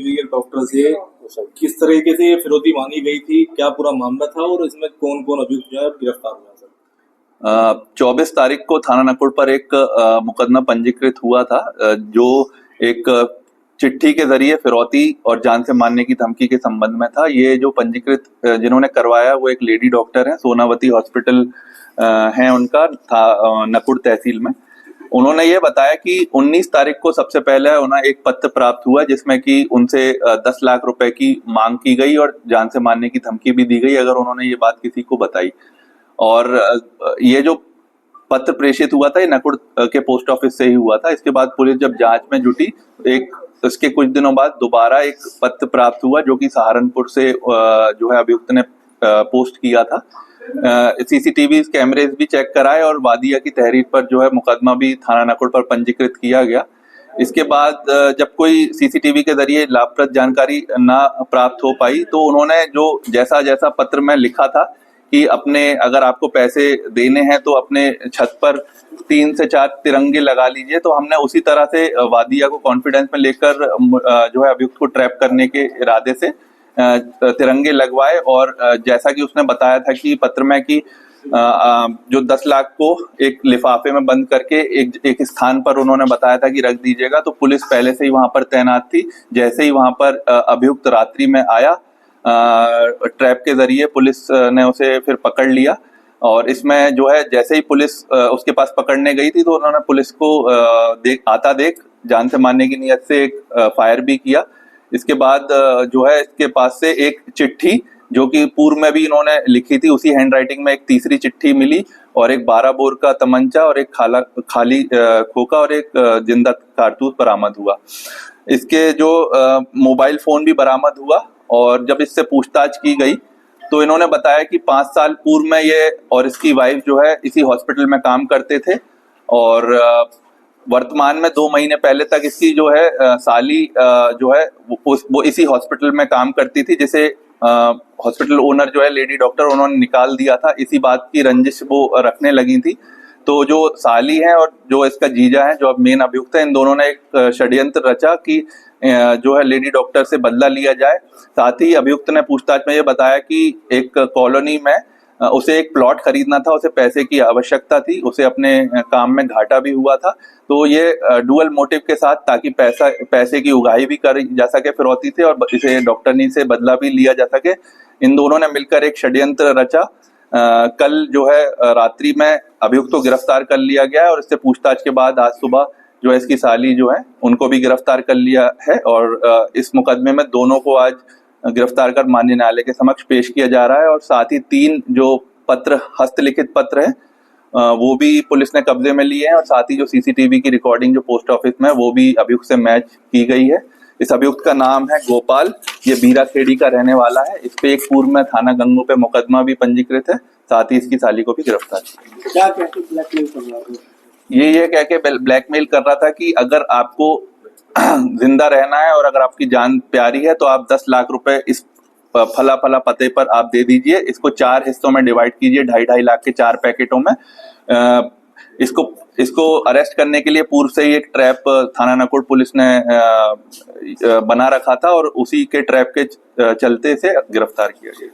गई है डॉक्टर से, किस तरीके से ये फिरौती मांगी गई थी, क्या पूरा मामला था और इसमें कौन कौन अभियुक्त जो है गिरफ्तार हुआ सर? 24 तारीख को थाना नकुड़ पर एक मुकदमा पंजीकृत हुआ था, जो एक चिट्ठी के जरिए फिरौती और जान से मारने की धमकी के संबंध में था। ये जो पंजीकृत जिन्होंने करवाया वो एक लेडी डॉक्टर है, सोनावती हॉस्पिटल है उनका था नकुड़ तहसील में। उन्होंने ये बताया कि 19 तारीख को सबसे पहले उन्हें एक पत्र प्राप्त हुआ जिसमें कि उनसे 10 लाख रुपए की मांग की गई और जान से मारने की धमकी भी दी गई अगर उन्होंने ये बात किसी को बताई। और ये जो पत्र प्रेषित हुआ था ये नकुड़ के पोस्ट ऑफिस से ही हुआ था। इसके बाद पुलिस जब जांच में जुटी, इसके कुछ दिनों बाद दोबारा एक पत्र प्राप्त हुआ जो कि सहारनपुर से जो है अभियुक्त ने पोस्ट किया था। सीसीटीवी कैमरेज भी चेक कराए और वादिया की तहरीर पर जो है मुकदमा भी थाना नकुड़ पर पंजीकृत किया गया। इसके बाद जब कोई सीसीटीवी के जरिए लाभप्रद जानकारी ना प्राप्त हो पाई तो उन्होंने जो जैसा जैसा पत्र में लिखा था कि अपने अगर आपको पैसे देने हैं तो अपने छत पर 3 से 4 तिरंगे लगा लीजिए, तो हमने उसी तरह से वादिया को कॉन्फिडेंस में लेकर जो है अभियुक्त को ट्रैप करने के इरादे से तिरंगे लगवाए। और जैसा कि उसने बताया था कि पत्र में कि जो 10 लाख को एक लिफाफे में बंद करके एक स्थान पर उन्होंने बताया था कि रख दीजिएगा, तो पुलिस पहले से ही वहां पर तैनात थी। जैसे ही वहां पर अभियुक्त रात्रि में आया, ट्रैप के जरिए पुलिस ने उसे फिर पकड़ लिया। और इसमें जो है जैसे ही पुलिस उसके पास पकड़ने गई थी तो उन्होंने पुलिस को देख जान से मारने की नियत से एक फायर भी किया। इसके बाद जो है इसके पास से एक चिट्ठी जो कि पूर्व में भी इन्होंने लिखी थी, उसी हैंडराइटिंग में एक तीसरी चिट्ठी मिली और एक 12 बोर का तमंचा और एक खाली खोखा और एक जिंदा कारतूस बरामद हुआ। इसके जो मोबाइल फोन भी बरामद हुआ और जब इससे पूछताछ की गई तो इन्होंने बताया कि 5 साल पूर्व में ये और इसकी वाइफ जो है इसी हॉस्पिटल में काम करते थे और वर्तमान में 2 महीने पहले तक इसकी जो है साली जो है वो इसी हॉस्पिटल में काम करती थी, जिसे हॉस्पिटल ओनर जो है लेडी डॉक्टर उन्होंने निकाल दिया था। इसी बात की रंजिश वो रखने लगी थी। तो जो साली है और जो इसका जीजा है जो अब मेन अभियुक्त है, इन दोनों ने एक षड्यंत्र रचा कि जो है लेडी डॉक्टर से बदला लिया जाए। साथ ही अभियुक्त ने पूछताछ में ये बताया कि एक कॉलोनी में उसे एक प्लॉट खरीदना था, उसे पैसे की आवश्यकता थी, उसे अपने काम में घाटा भी हुआ था। तो ये डुअल मोटिव के साथ ताकि पैसे की उगाही भी करी जा सके फिरौती से और इसे डॉक्टरनी से बदला भी लिया जा सके, इन दोनों ने मिलकर एक षड्यंत्र रचा। कल जो है रात्रि में अभियुक्त को गिरफ्तार कर लिया गया है और इससे पूछताछ के बाद आज सुबह जो है इसकी साली जो है उनको भी गिरफ्तार कर लिया है। और इस मुकदमे में दोनों को आज गिरफ्तार कर माननीय न्यायालय के समक्ष पेश किया जा रहा है। और साथ ही 3 जो पत्र हस्तलिखित पत्र है वो भी पुलिस ने कब्जे में लिए हैं और साथ ही जो सीसीटीवी की रिकॉर्डिंग जो पोस्ट ऑफिस में वो भी अभियुक्त से मैच की गई है। इस अभियुक्त का नाम है गोपाल, ये बीराखेड़ी का रहने वाला है। इस पे एक पूर्व में थाना गंगो पे मुकदमा भी पंजीकृत है। साथ ही इसकी साली को भी गिरफ्तार किया। क्या कहते ब्लैकमेल कर रहा था? ये कह के ब्लैकमेल कर रहा था कि अगर आपको जिंदा रहना है और अगर आपकी जान प्यारी है तो आप 10 लाख रुपए इस फला फला पते पर आप दे दीजिए। इसको 4 हिस्सों में डिवाइड कीजिए, 2.5 लाख के 4 पैकेटों में। इसको अरेस्ट करने के लिए पूर्व से ही एक ट्रैप थाना नकुड़ पुलिस ने बना रखा था और उसी के ट्रैप के चलते से गिरफ्तार किया गया।